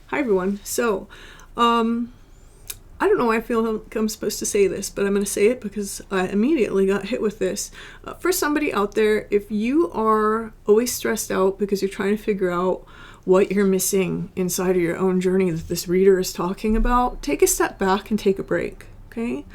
Hi everyone. So, I don't know why I feel like I'm supposed to say this, but I'm going to say it because I immediately got hit with this. For somebody out there, if you are always stressed out because you're trying to figure out what you're missing inside of your own journey that this reader is talking about, take a step back and take a break, okay?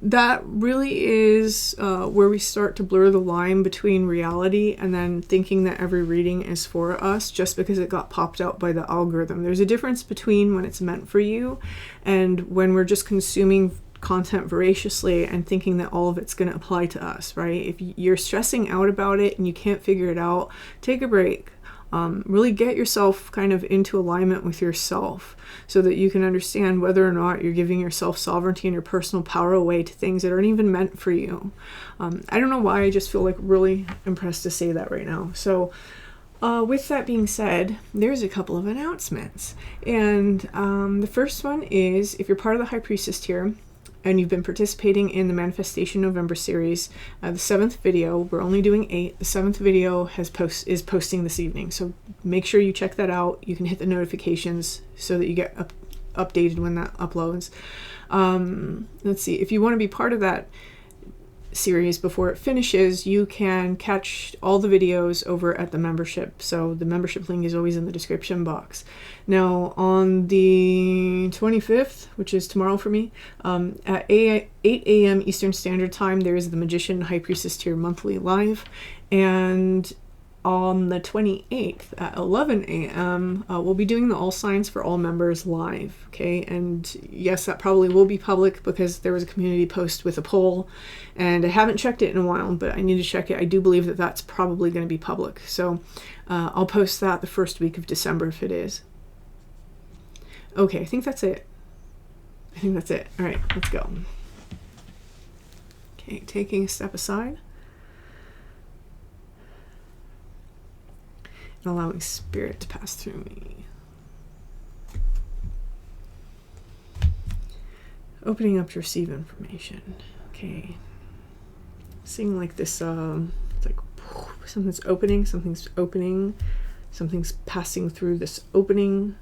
That really is where we start to blur the line between reality and then thinking that every reading is for us just because it got popped out by the algorithm. There's a difference between when it's meant for you and when we're just consuming content voraciously and thinking that all of it's going to apply to us, right? If you're stressing out about it and you can't figure it out, take a break. Really get yourself kind of into alignment with yourself so that you can understand whether or not you're giving yourself sovereignty and your personal power away to things that aren't even meant for you. I don't know why, I just feel like really impressed to say that right now. So with that being said, there's a couple of announcements. And the first one is, if you're part of the High Priestess Tier, and you've been participating in the Manifestation November series, the 7th video, we're only doing 8, the 7th video is posting this evening, so make sure you check that out. You can hit the notifications so that you get updated when that uploads. Let's see, if you want to be part of that series before it finishes, you can catch all the videos over at the membership. So the membership link is always in the description box. Now on the 25th, which is tomorrow for me, at 8 a.m. Eastern Standard Time, there is the Magician High Priestess Tier monthly live, and on the 28th at 11 a.m. We'll be doing the All Signs for All members live, okay? And yes, that probably will be public because there was a community post with a poll, and I haven't checked it in a while, but I need to check it. I do believe that that's probably going to be public, so I'll post that the first week of December if it is. Okay, I think that's it. All right, let's go. Okay, taking a step aside. And allowing spirit to pass through me. Opening up to receive information. Okay. Seeing like this, it's like something's opening, something's passing through this opening.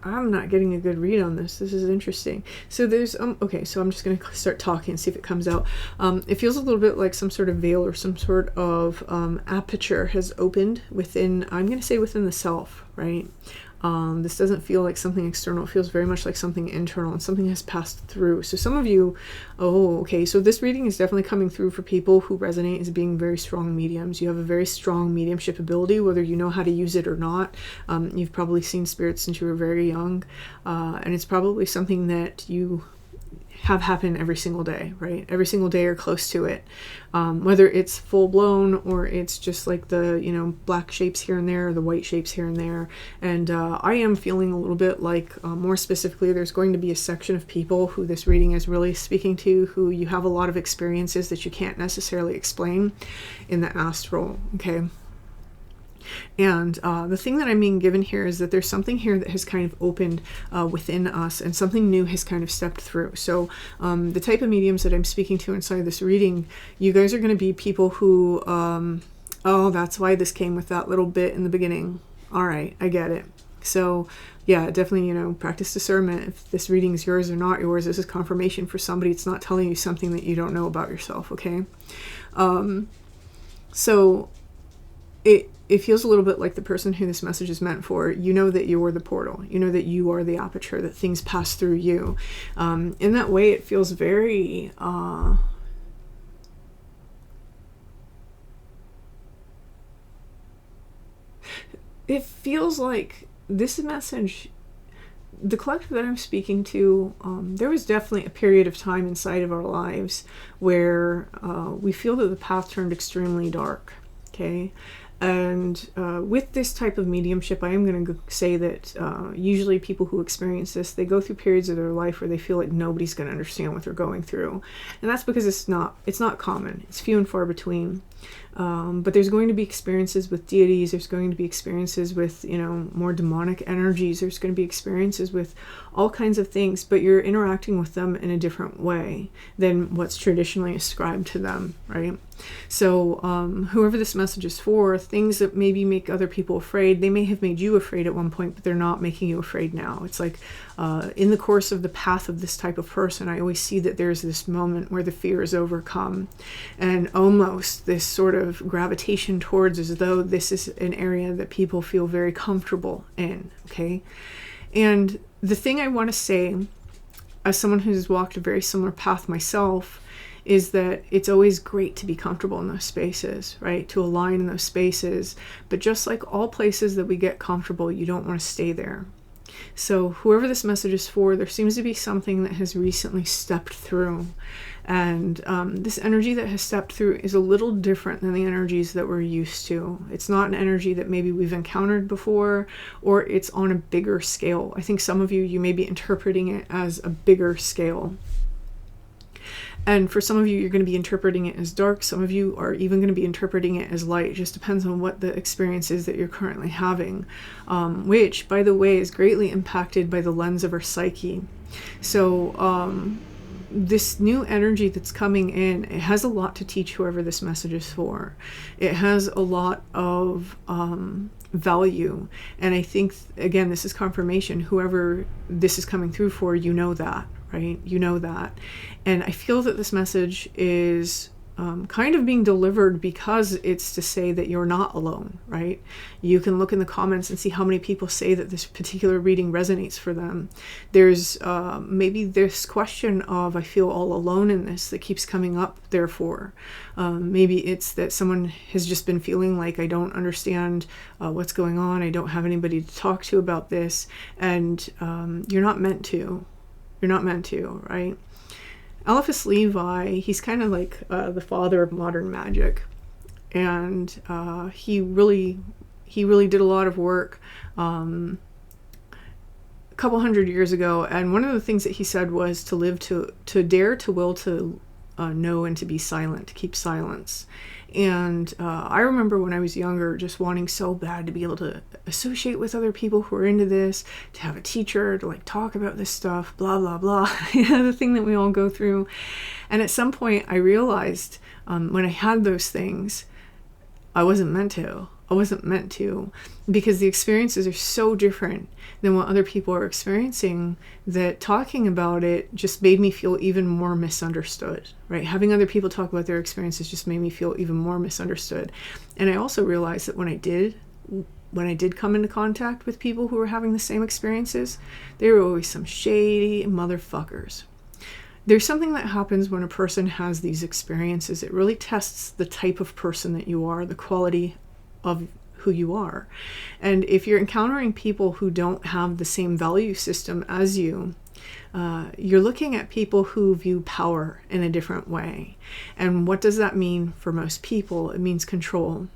I'm not getting a good read on this. This is interesting. So there's, okay, so I'm just going to start talking and see if it comes out. It feels a little bit like some sort of veil or some sort of aperture has opened within, I'm going to say within the self, right? This doesn't feel like something external. It feels very much like something internal, and something has passed through. So some of you, okay, so this reading is definitely coming through for people who resonate as being very strong mediums. You have a very strong mediumship ability, whether you know how to use it or not. You've probably seen spirits since you were very young, and it's probably something that you have happen every single day, right? Every single day or close to it. Whether it's full blown or it's just like the, you know, black shapes here and there, or the white shapes here and there. And I am feeling a little bit like, more specifically, there's going to be a section of people who this reading is really speaking to, who you have a lot of experiences that you can't necessarily explain in the astral, okay? And the thing that I'm being given here is that there's something here that has kind of opened within us, and something new has kind of stepped through. So the type of mediums that I'm speaking to inside this reading, you guys are going to be people who, oh, that's why this came with that little bit in the beginning. All right, I get it. So yeah, definitely, you know, practice discernment. If this reading is yours or not yours, this is confirmation for somebody. It's not telling you something that you don't know about yourself, okay? So it feels a little bit like the person who this message is meant for. You know that you're the portal. You know that you are the aperture, that things pass through you. In that way, it feels very... it feels like this message... The collective that I'm speaking to, there was definitely a period of time inside of our lives where we feel that the path turned extremely dark, okay? And with this type of mediumship, I am going to say that usually people who experience this, they go through periods of their life where they feel like nobody's going to understand what they're going through. And that's because it's not common. It's few and far between. But there's going to be experiences with deities. There's going to be experiences with, more demonic energies. There's going to be experiences with all kinds of things, but you're interacting with them in a different way than what's traditionally ascribed to them, right? So whoever this message is for, things that maybe make other people afraid, they may have made you afraid at one point, but they're not making you afraid now. It's like in the course of the path of this type of person, I always see that there's this moment where the fear is overcome and almost this sort of gravitation towards, as though this is an area that people feel very comfortable in, okay? And the thing I want to say, as someone who's walked a very similar path myself, is that it's always great to be comfortable in those spaces, right? To align in those spaces. But just like all places that we get comfortable, you don't want to stay there. So whoever this message is for, there seems to be something that has recently stepped through. And this energy that has stepped through is a little different than the energies that we're used to. It's not an energy that maybe we've encountered before, or it's on a bigger scale. I think some of you may be interpreting it as a bigger scale. And for some of you, you're going to be interpreting it as dark. Some of you are even going to be interpreting it as light. It just depends on what the experience is that you're currently having, which, by the way, is greatly impacted by the lens of our psyche. So this new energy that's coming in, it has a lot to teach whoever this message is for. It has a lot of value. And I think, again, this is confirmation. Whoever this is coming through for, you know that. Right? You know that. And I feel that this message is kind of being delivered because it's to say that you're not alone, right? You can look in the comments and see how many people say that this particular reading resonates for them. There's maybe this question of, I feel all alone in this, that keeps coming up, therefore. Maybe it's that someone has just been feeling like, I don't understand what's going on. I don't have anybody to talk to about this. And you're not meant to. You're not meant to, right? Eliphas Levi, he's kind of like the father of modern magic. And he really did a lot of work a couple hundred years ago. And one of the things that he said was to live to dare, to will, to know, and to be silent, to keep silence. And I remember when I was younger, just wanting so bad to be able to associate with other people who are into this, to have a teacher, to like talk about this stuff, blah, blah, blah. The thing that we all go through. And at some point I realized when I had those things, I wasn't meant to. I wasn't meant to, because the experiences are so different than what other people are experiencing, that talking about it just made me feel even more misunderstood, right? Having other people talk about their experiences just made me feel even more misunderstood. And I also realized that when I did come into contact with people who were having the same experiences, they were always some shady motherfuckers. There's something that happens when a person has these experiences. It really tests the type of person that you are, the quality of who you are. And if you're encountering people who don't have the same value system as you, you're looking at people who view power in a different way. And what does that mean for most people? It means control,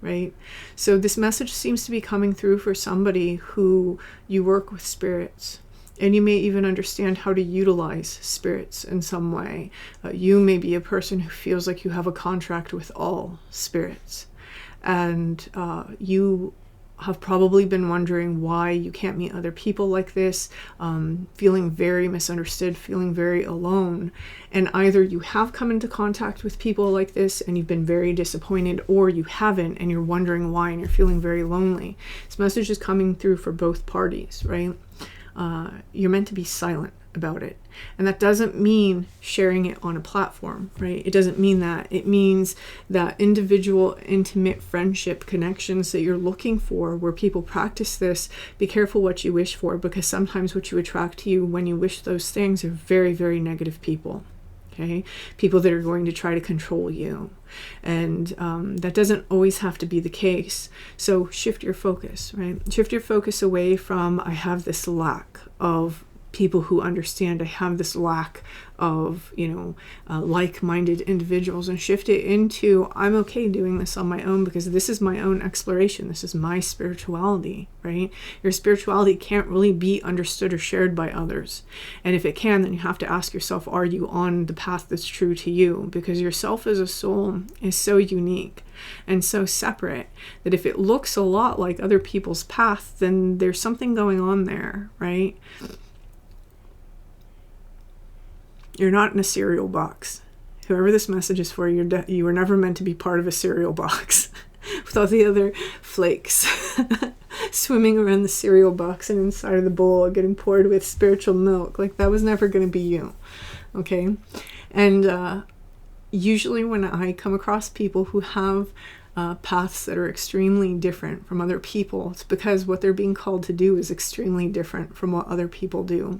right? So this message seems to be coming through for somebody who you work with spirits. And you may even understand how to utilize spirits in some way. You may be a person who feels like you have a contract with all spirits. And you have probably been wondering why you can't meet other people like this, feeling very misunderstood, feeling very alone. And either you have come into contact with people like this and you've been very disappointed, or you haven't and you're wondering why and you're feeling very lonely. This message is coming through for both parties, right? You're meant to be silent about it. And that doesn't mean sharing it on a platform, right? It doesn't mean that. It means that individual, intimate friendship connections that you're looking for, where people practice this. Be careful what you wish for, because sometimes what you attract to you when you wish those things are very, very negative people. Okay, people that are going to try to control you. And that doesn't always have to be the case. So shift your focus, right? Shift your focus away from, I have this lack of people who understand I have this lack of, like-minded individuals, and shift it into, I'm okay doing this on my own because this is my own exploration. This is my spirituality, right? Your spirituality can't really be understood or shared by others. And if it can, then you have to ask yourself, are you on the path that's true to you? Because yourself as a soul is so unique and so separate that if it looks a lot like other people's path, then there's something going on there, right? You're not in a cereal box. Whoever this message is for, you were never meant to be part of a cereal box with all the other flakes swimming around the cereal box and inside of the bowl getting poured with spiritual milk. Like, that was never going to be you, okay? And usually when I come across people who have paths that are extremely different from other people, it's because what they're being called to do is extremely different from what other people do.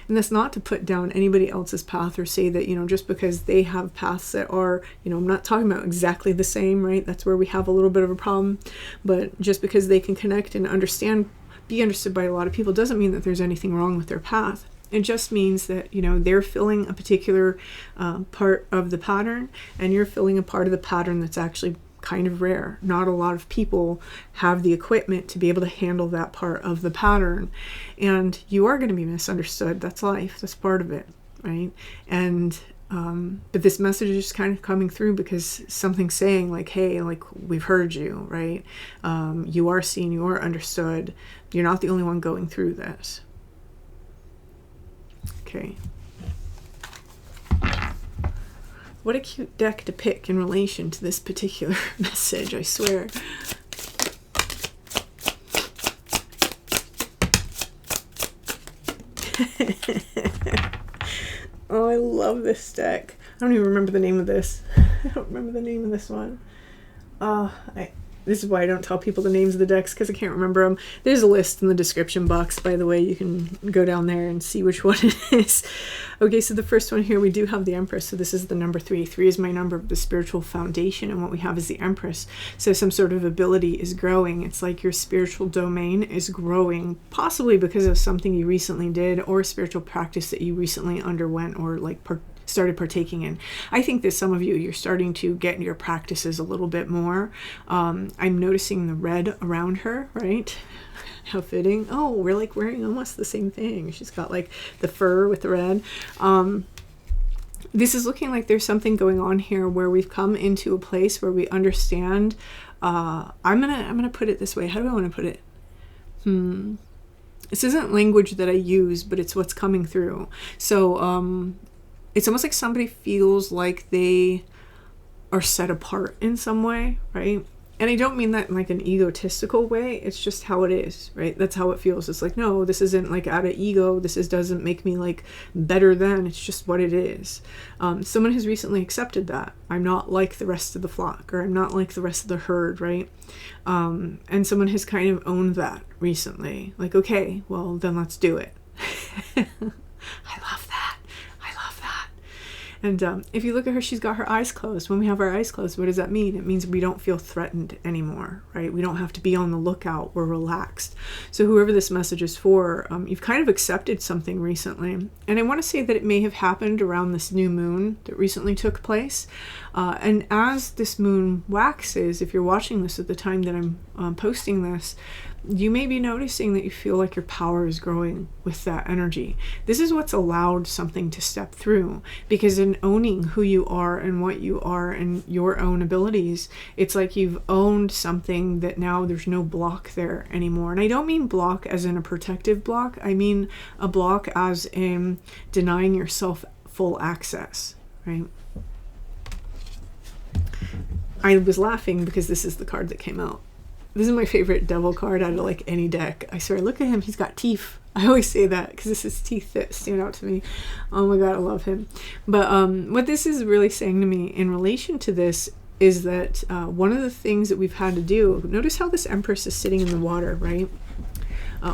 And that's not to put down anybody else's path or say that, just because they have paths that are, I'm not talking about exactly the same, right? That's where we have a little bit of a problem. But just because they can connect and understand, be understood by a lot of people, doesn't mean that there's anything wrong with their path. It just means that, they're filling a particular part of the pattern, and you're filling a part of the pattern that's actually kind of rare. Not a lot of people have the equipment to be able to handle that part of the pattern, and you are going to be misunderstood. That's life. That's part of it, right? And but this message is just kind of coming through because something's saying like, hey, like, we've heard you, right? You are seen, you are understood. You're not the only one going through this. Okay. What a cute deck to pick in relation to this particular message, I swear. Oh, I love this deck. I don't even remember the name of this. I don't remember the name of this one. This is why I don't tell people the names of the decks, because I can't remember them. There's a list in the description box, by the way. You can go down there and see which one it is. Okay, so the first one here, we do have the Empress. So this is the number 3. 3 is my number of the spiritual foundation, and what we have is the Empress. So some sort of ability is growing. It's like your spiritual domain is growing, possibly because of something you recently did or a spiritual practice that you recently underwent or started partaking in. I think that some of you're starting to get into your practices a little bit more. I'm noticing the red around her, right? How fitting. Oh, we're like wearing almost the same thing. She's got like the fur with the red. This is looking like there's something going on here where we've come into a place where we understand. I'm gonna put it this way. How do I want to put it? This isn't language that I use, but it's what's coming through. So it's almost like somebody feels like they are set apart in some way, right? And I don't mean that in like an egotistical way. It's just how it is, right? That's how it feels. It's like, no, this isn't like out of ego. This doesn't make me like better than. It's just what it is. Someone has recently accepted that. I'm not like the rest of the flock, or I'm not like the rest of the herd, right? And someone has kind of owned that recently. Like, okay, well, then let's do it. I love that. And if you look at her, she's got her eyes closed. When we have our eyes closed, what does that mean? It means we don't feel threatened anymore, right? We don't have to be on the lookout. We're relaxed. So whoever this message is for, you've kind of accepted something recently. And I want to say that it may have happened around this new moon that recently took place. And as this moon waxes, if you're watching this at the time that I'm posting this, you may be noticing that you feel like your power is growing with that energy. This is what's allowed something to step through, because in owning who you are and what you are and your own abilities, it's like you've owned something that now there's no block there anymore. And I don't mean block as in a protective block. I mean a block as in denying yourself full access, right? I was laughing because this is the card that came out. This is my favorite devil card out of like any deck. I swear, look at him. He's got teeth. I always say that because this is teeth that stand out to me. Oh my God, I love him. But what this is really saying to me in relation to this is that one of the things that we've had to do, notice how this Empress is sitting in the water, right?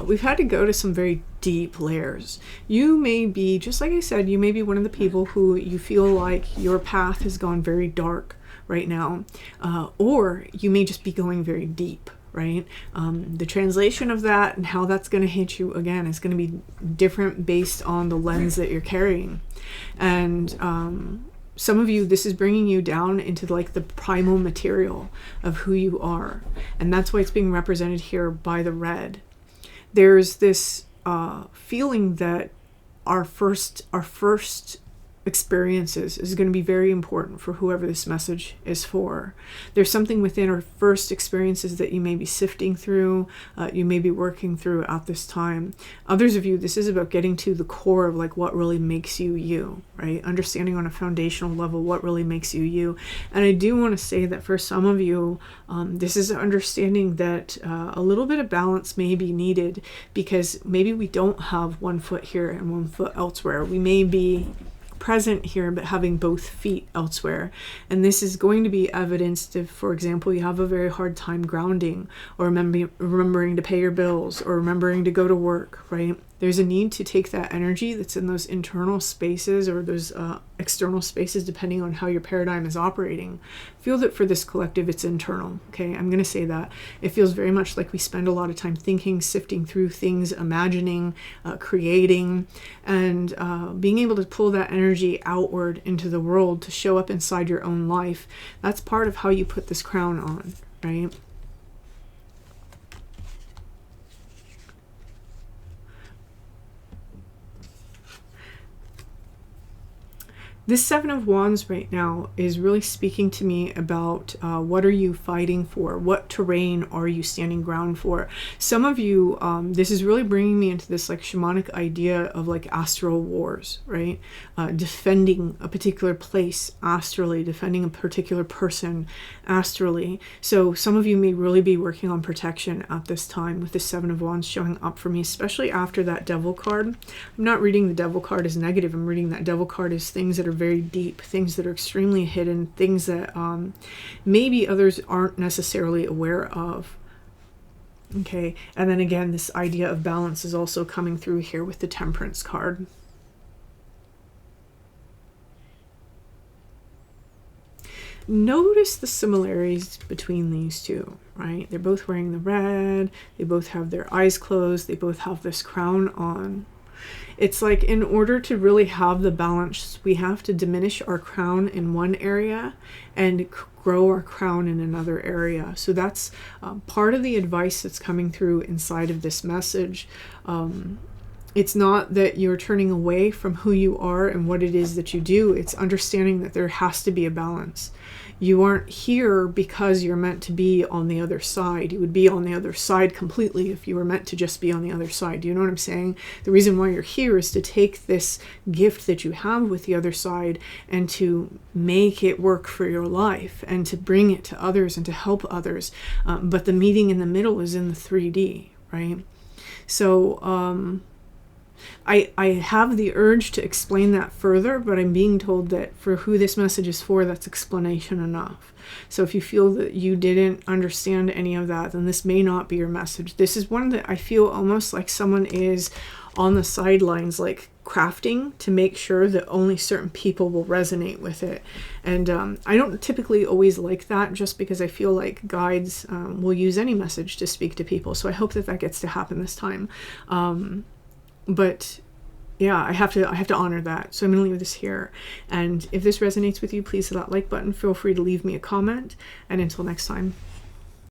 We've had to go to some very deep layers. You may be, just like I said, you may be one of the people who you feel like your path has gone very dark right now, or you may just be going very deep right? The translation of that and how that's going to hit you, again, is going to be different based on the lens that you're carrying. And some of you, this is bringing you down into like the primal material of who you are. And that's why it's being represented here by the red. There's this feeling that our first experiences is going to be very important for whoever this message is for. There's something within our first experiences that you may be sifting through, you may be working through at this time. Others of you, this is about getting to the core of like what really makes you you, right? Understanding on a foundational level what really makes you you. And I do want to say that for some of you, this is understanding that a little bit of balance may be needed, because maybe we don't have one foot here and one foot elsewhere. We may be present here but having both feet elsewhere, and this is going to be evidenced if, for example, you have a very hard time grounding or remembering to pay your bills or remembering to go to work, right? There's a need to take that energy that's in those internal spaces or those external spaces, depending on how your paradigm is operating. Feel that for this collective, it's internal, okay? I'm going to say that. It feels very much like we spend a lot of time thinking, sifting through things, imagining, creating, and being able to pull that energy outward into the world to show up inside your own life. That's part of how you put this crown on, right? This Seven of Wands right now is really speaking to me about what are you fighting for? What terrain are you standing ground for? Some of you, this is really bringing me into this like shamanic idea of like astral wars, right? Defending a particular place astrally, defending a particular person astrally. So some of you may really be working on protection at this time with the Seven of Wands showing up for me, especially after that Devil card. I'm not reading the Devil card as negative. I'm reading that Devil card as things that are very deep, things that are extremely hidden, things that maybe others aren't necessarily aware of. Okay, and then again, this idea of balance is also coming through here with the Temperance card. Notice the similarities between these two, right? They're both wearing the red, they both have their eyes closed, they both have this crown on. It's like in order to really have the balance, we have to diminish our crown in one area and grow our crown in another area. So that's part of the advice that's coming through inside of this message. It's not that you're turning away from who you are and what it is that you do. It's understanding that there has to be a balance. You aren't here because you're meant to be on the other side. You would be on the other side completely if you were meant to just be on the other side. Do you know what I'm saying? The reason why you're here is to take this gift that you have with the other side and to make it work for your life and to bring it to others and to help others. But the meeting in the middle is in the 3D, right? So, I have the urge to explain that further, but I'm being told that for who this message is for, that's explanation enough. So if you feel that you didn't understand any of that, then this may not be your message. This is one that I feel almost like someone is on the sidelines, like crafting to make sure that only certain people will resonate with it. And I don't typically always like that, just because I feel like guides will use any message to speak to people. So I hope that that gets to happen this time. But yeah, I have to honor that. So I'm going to leave this here. And if this resonates with you, please hit that like button. Feel free to leave me a comment. And until next time.